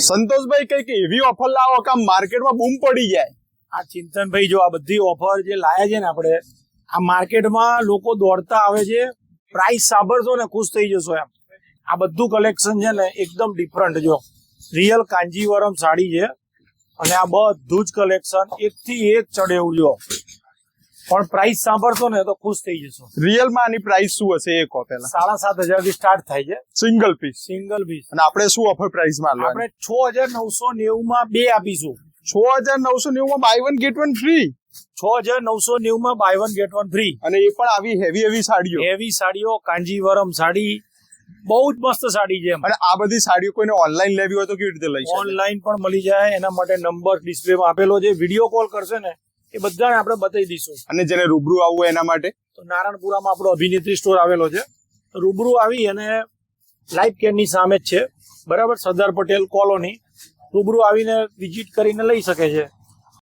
સંતોષભાઈ કઈક એવી ઓફર લાવો કે માર્કેટમાં બૂમ પડી જાય. આ ચિંતનભાઈ જો આ બધી ઓફર જે લાયા છે ને આપણે આ માર્કેટમાં લોકો દોડતા આવે છે, પ્રાઇસ સાંભળશો ને ખુશ થઈ જશો એમ. આ બધું કલેક્શન છે ને એકદમ ડિફરન્ટ, જો રિયલ કાંજીવરમ સાડી છે અને આ બધું જ કલેક્શન એકથી એક ચડે એવું જો, પણ પ્રાઇસ સાંભળશો ને તો ખુશ થઈ જશો. રિયલમાં આની પ્રાઇસ શું હશે એ કહો પહેલા. 7,500 થી સ્ટાર્ટ થાય છે સિંગલ પીસ. અને આપણે શું ઓફર પ્રાઇસમાં આપણે 6,990 માં 2 આપીશું. 6,990 માં બાય 1 ગેટ 1 ફ્રી. 6,990 માં બાય 1 ગેટ 1 ફ્રી. અને એ પણ આવી હેવી સાડીઓ કાંજીવરમ સાડી, બહુ જ મસ્ત સાડી છે. અને આ બધી સાડીઓ કોઈને ઓનલાઈન લેવી હોય તો કેવી રીતે લઈ શકે? ઓનલાઈન પણ મળી જાય. એના માટે નંબર ડિસ્પ્લેમાં આપેલો છે, વિડીયો કોલ કરશે ને એ બધાને આપણે બતાવી દઈશું. અને જેને રૂબરૂ આવવું હોય એના માટે તો નારણપુરામાં આપણો અભિનેત્રી સ્ટોર આવેલો છે, રૂબરૂ આવી અને લાઈફ કેરની સામે જ છે, બરાબર, સરદાર પટેલ કોલોની, રૂબરૂ આવીને વિઝિટ કરીને લઈ શકે છે.